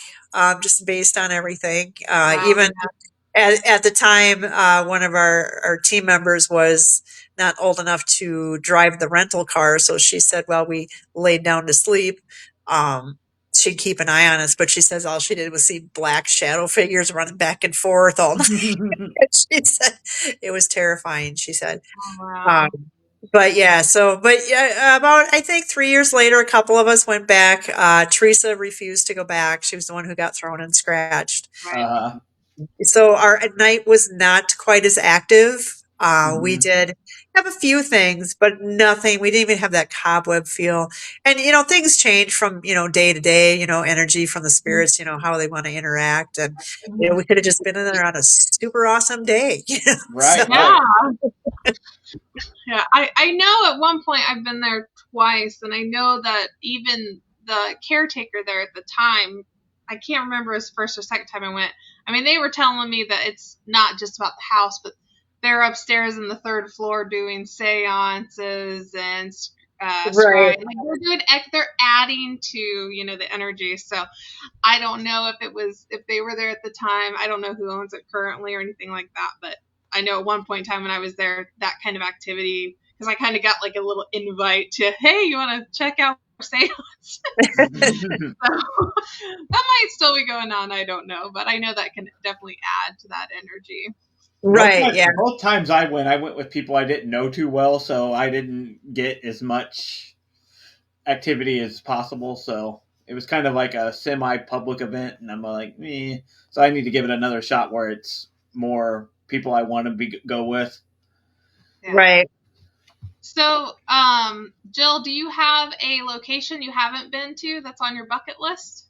just based on everything. Wow. Even at the time, one of our team members was not old enough to drive the rental car. So she said, well, we laid down to sleep. She'd keep an eye on us, but she says all she did was see black shadow figures running back and forth all night. She said it was terrifying, she said. Oh Um, wow. but yeah, but yeah, about I think 3 years later, a couple of us went back. Teresa refused to go back. She was the one who got thrown and scratched. Right. Uh. So our at night was not quite as active. We Mhm. did have a few things, but nothing. We didn't even have that cobweb feel. And things change from day to day. Energy from the spirits. How they want to interact, and Mhm. we could have just been in there on a super awesome day. So Right. Yeah. Right. Yeah. I know at one point I've been there twice, and I know that even the caretaker there at the time, I can't remember his first or second time I went. I mean, they were telling me that it's not just about the house, but they're upstairs in the third floor doing seances and Right. shrine. Like they're adding to the energy. So I don't know if they were there at the time. I don't know who owns it currently or anything like that. But I know at one point in time when I was there, that kind of activity, because I kind of got like a little invite to, hey, you want to check out our seance? So that might still be going on. I don't know, but I know that can definitely add to that energy. Right. Yeah. Both times I went with people I didn't know too well, so I didn't get as much activity as possible. So it was kind of like a semi-public event, and I'm like, so I need to give it another shot where it's more people I want to go with. Yeah. Right. So, Jill, do you have a location you haven't been to that's on your bucket list?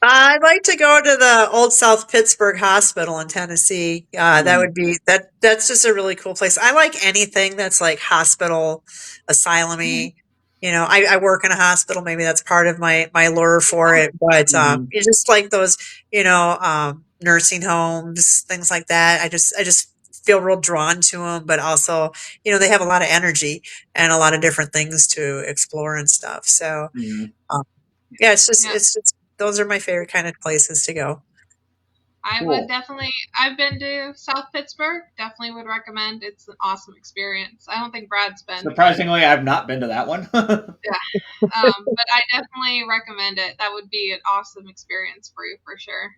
I'd like to go to the Old South Pittsburgh Hospital in Tennessee. That would be that's just a really cool place. I like anything that's like hospital, asylumy. I work in a hospital. Maybe that's part of my lure for it. But Mm-hmm. you just like those, nursing homes, things like that. I just feel real drawn to them. But also, they have a lot of energy and a lot of different things to explore and stuff. So. Mm-hmm. Um, yeah, it's just Yeah, it's just those are my favorite kind of places to go. I would Cool. definitely. I've been to South Pittsburgh. Definitely would recommend. It's an awesome experience. I don't think Brad's been, but Surprisingly, I've not been to that one. yeah. But I definitely recommend it. That would be an awesome experience for you for sure.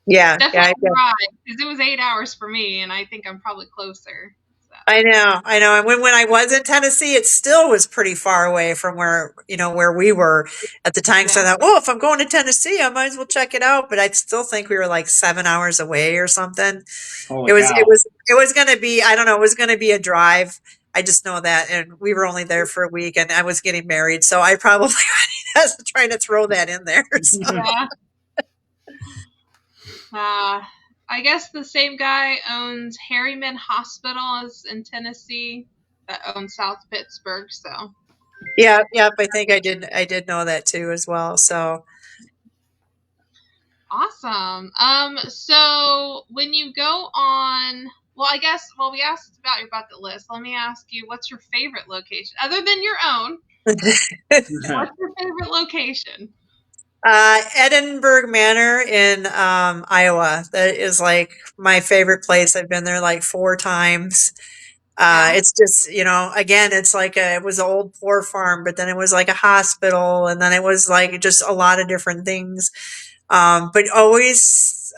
Yeah, Definitely yeah, yeah. drive because it was 8 hours for me, and I think I'm probably closer. So I know. And when I was in Tennessee, it still was pretty far away from where we were at the time. So I yeah, thought, well, if I'm going to Tennessee, I might as well check it out. But I still think we were like 7 hours away or something. Holy It cow. was it was going to be, I don't know, it was going to be a drive. I just know that, and we were only there for a week, and I was getting married, so I probably was trying to throw that in there. So. yeah. I guess the same guy owns Harriman Hospital is in Tennessee that owns South Pittsburgh. So Yeah, yep, I think I did know that too as well. So, awesome. So when you go on, well, I guess, well, we asked about your bucket list. Let me ask you, what's your favorite location other than your own? What's your favorite location? Edinburgh Manor in Iowa. That is like my favorite place. I've been there like 4 times. Yeah. It's just, again, it's like it was an old poor farm, but then it was like a hospital, and then it was like just a lot of different things. But always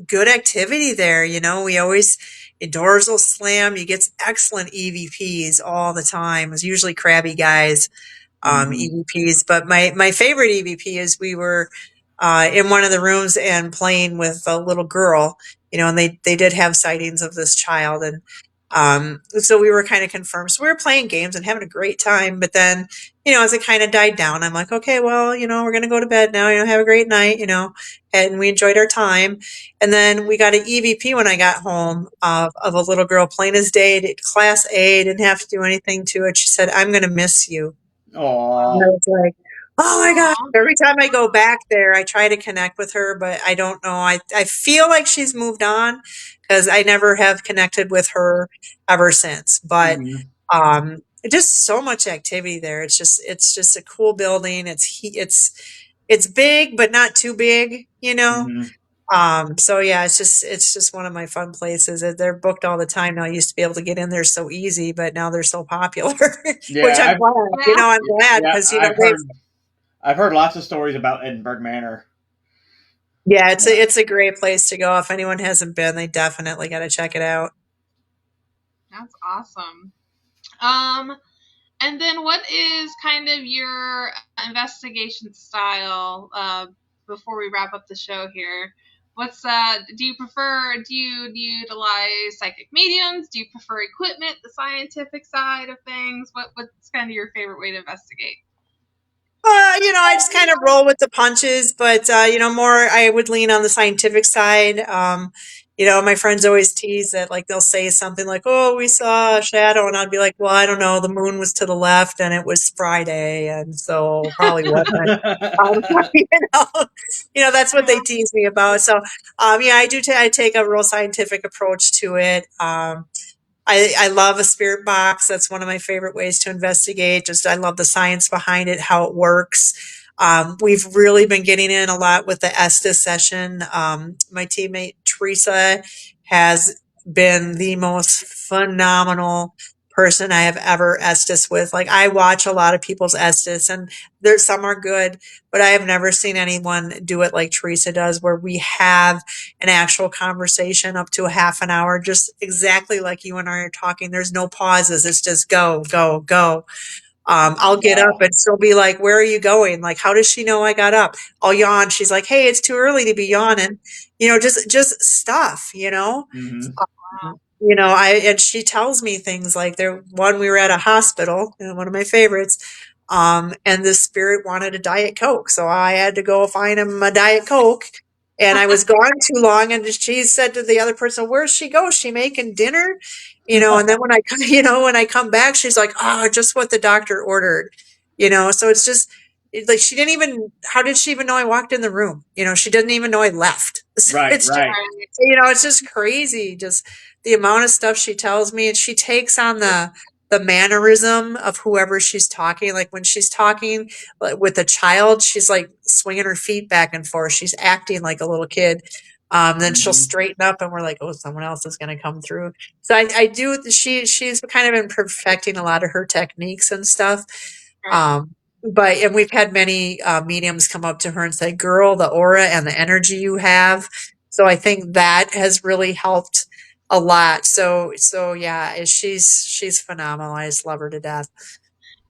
good activity there. We always, the doors will slam. You get excellent EVPs all the time. It's usually crabby guys, Mm-hmm. EVPs. But my favorite EVP is we were in one of the rooms and playing with a little girl, and they did have sightings of this child. And so we were kind of confirmed. So we were playing games and having a great time. But then, as it kind of died down, I'm like, okay, well, we're going to go to bed now, have a great night, and we enjoyed our time. And then we got an EVP when I got home of a little girl plain as day, class A, didn't have to do anything to it. She said, I'm going to miss you. And I Aw. was like, oh my gosh. Aw. Every time I go back there, I try to connect with her, but I don't know. I feel like she's moved on because I never have connected with her ever since. But Mm-hmm. um, just so much activity there. It's just a cool building. It's big, but not too big, Mm-hmm. So yeah, it's just one of my fun places. They're booked all the time now. I used to be able to get in there so easy, but now they're so popular, which Yeah, I'm glad. Yeah. I'm glad yeah, because they've I've heard lots of stories about Edinburgh Manor. yeah, it's a Yeah. it's a great place to go. If anyone hasn't been, they definitely got to check it out. That's awesome. Um, and then what is kind of your investigation style before we wrap up the show here? Do you prefer, do you utilize psychic mediums? Do you prefer equipment, the scientific side of things? What's kind of your favorite way to investigate? I just kind of roll with the punches, but more I would lean on the scientific side. My friends always tease that like they'll say something like, "Oh, we saw a shadow," and I'd be like, "Well, I don't know. The moon was to the left, and it was Friday, and so probably wasn't." You know, that's what they tease me about. So, yeah, I do. I take a real scientific approach to it. I love a spirit box. That's one of my favorite ways to investigate. Just I love the science behind it, how it works. We've really been getting in a lot with the Estes session. My teammate Teresa has been the most phenomenal person I have ever Estes with. Like I watch a lot of people's Estes, and there's some are good, but I have never seen anyone do it like Teresa does, where we have an actual conversation up to a half an hour, just exactly like you and I are talking. There's no pauses. It's just go, go, go. I'll get up Wow. and she'll be like, "Where are you going?" Like, how does she know I got up? I'll yawn. She's like, "Hey, it's too early to be yawning." Just stuff. Hmm. I and she tells me things like we were at a hospital, one of my favorites, and the spirit wanted a Diet Coke, so I had to go find him a Diet Coke, and I was gone too long, and she said to the other person, "Where's she go? Is she making dinner?" And then when I come, when I come back, she's like, "Oh, just what the doctor ordered." So it's just like she didn't even. How did she even know I walked in the room? She didn't even know I left. So Right, it's just right. it's just crazy, just the amount of stuff she tells me, and she takes on the mannerism of whoever she's talking. Like when she's talking like, with a child, she's like swinging her feet back and forth. She's acting like a little kid. Then she'll Hmm. straighten up, and we're like, "Oh, someone else is going to come through." So I do. She's kind of been perfecting a lot of her techniques and stuff. Right. Um, and we've had many mediums come up to her and say, "Girl, the aura and the energy you have." So I think that has really helped a lot. So yeah, she's phenomenal. I just love her to death.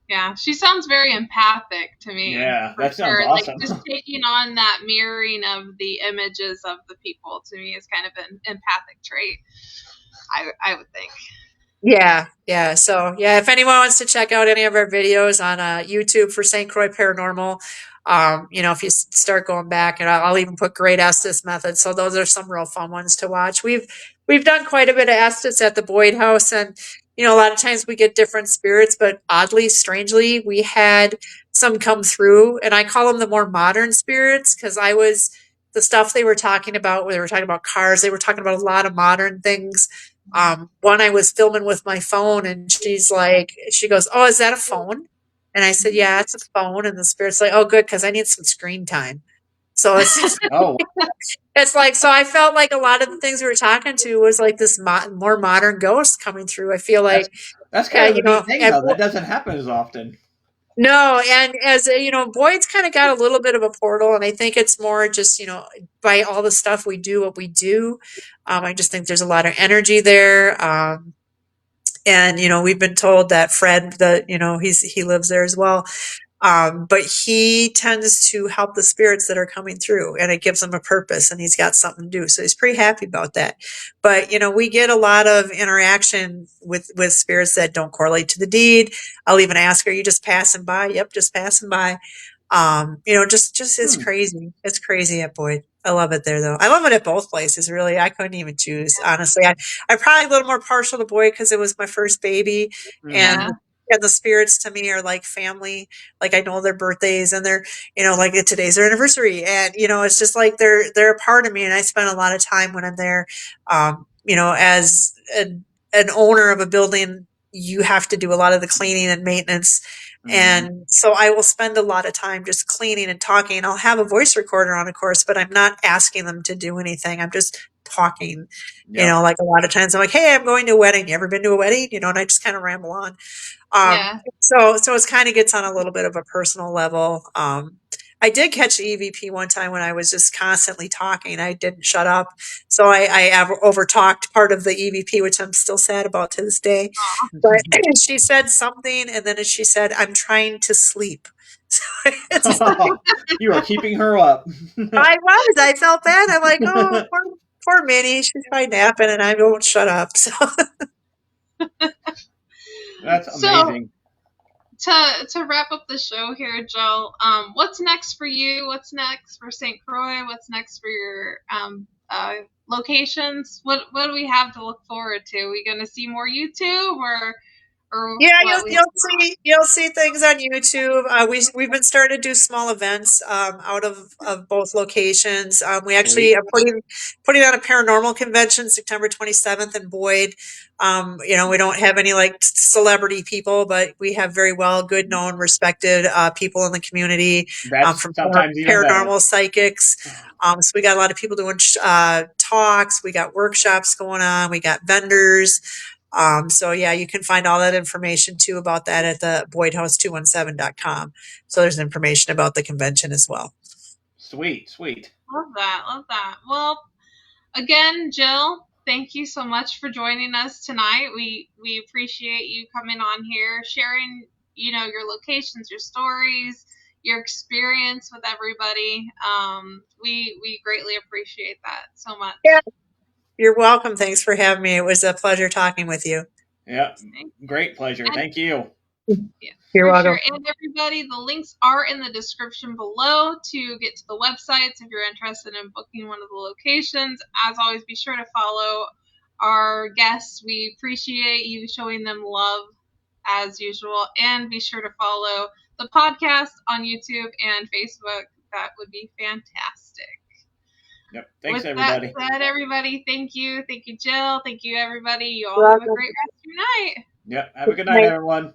Yeah, she sounds very empathic to me, Yeah, for that sounds sure. Like awesome. just taking on that mirroring of the images of the people to me is kind of an empathic trait. I would think. Yeah, yeah. So, yeah, if anyone wants to check out any of our videos on YouTube for St. Croix Paranormal, if you start going back, and I'll even put great Estes methods. So those are some real fun ones to watch. We've done quite a bit of Estes at the Boyd House, and a lot of times we get different spirits, but oddly, strangely, we had some come through, and I call them the more modern spirits because I was the stuff they were talking about. They were talking about cars. They were talking about a lot of modern things. One I was filming with my phone, and she goes, "Oh, is that a phone?" And I said, "Yeah, it's a phone." And the spirit's like, "Oh, good, because I need some screen time." So Oh, it's like, so I felt like a lot of the things we were talking to was like this more modern ghost coming through. I feel that's like, that's kind of a neat thing and though. That doesn't happen as often. no, and as Boyd's kind of got a little bit of a portal, and I think it's more just by all the stuff we do, what we do. I just think there's a lot of energy there. And we've been told that Fred, that he lives there as well, but he tends to help the spirits that are coming through, and it gives him a purpose, and he's got something to do, so he's pretty happy about that. But we get a lot of interaction with spirits that don't correlate to the deed. I'll even ask, "Are you just passing by?" "Yep, just passing by." Just it's Hmm. crazy. It's crazy at Boyd. I love it there though. I love it at both places, really. I couldn't even choose, honestly. I'm probably a little more partial to Boyd because it was my first baby, and Yeah, and the spirits to me are like family. Like I know their birthdays, and they're like today's their anniversary, and it's just like they're a part of me, and I spend a lot of time when I'm there. As an owner of a building, you have to do a lot of the cleaning and maintenance, Hmm. and so I will spend a lot of time just cleaning and talking. I'll have a voice recorder on, of course, but I'm not asking them to do anything. I'm just talking. Yep. Like a lot of times I'm like, "Hey, I'm going to a wedding. You ever been to a wedding?" And I just kind of ramble on. yeah. So it's kind of gets on a little bit of a personal level. I did catch the EVP one time when I was just constantly talking. I didn't shut up. So I overtalked part of the EVP, which I'm still sad about to this day. But she said something, and then she said, "I'm trying to sleep." So it's like, You are keeping her up. I was. I felt bad. I'm like, "Oh, poor Minnie. She's probably napping, and I won't shut up." So That's So amazing. to wrap up the show here, Joe, what's next for you? What's next for St. Croix? What's next for your locations? What do we have to look forward to? Are we going to see more YouTube, or or Yeah, what we you'll see things on YouTube. We've been starting to do small events out of both locations. We actually Sweet. are putting on a paranormal convention September 27th in Boyd. We don't have any like celebrity people, but we have very well good known, respected people in the community That's from sometimes even better. paranormal psychics. So we got a lot of people doing talks. We got workshops going on. We got vendors. So yeah, you can find all that information too about that at the boydhouse217.com. So there's information about the convention as well. Sweet, sweet. love that. Love that. Well, again, Jill, thank you so much for joining us tonight. We appreciate you coming on here, sharing, your locations, your stories, your experience with everybody. We greatly appreciate that so Yeah, much. you're welcome. Thanks for having me. It was a pleasure talking with you. Yeah, great pleasure. And Thank you. yeah, You're for sure. welcome. And everybody, the links are in the description below to get to the websites if you're interested in booking one of the locations. As always, be sure to follow our guests. We appreciate you showing them love as usual. And be sure to follow the podcast on YouTube and Facebook. That would be fantastic. Yep. Thanks, With that everybody. said, everybody, thank you. Thank you, Jill. Thank you, everybody. You all You're have a welcome. great rest of your night. Yep. Have a Good good night, night. everyone.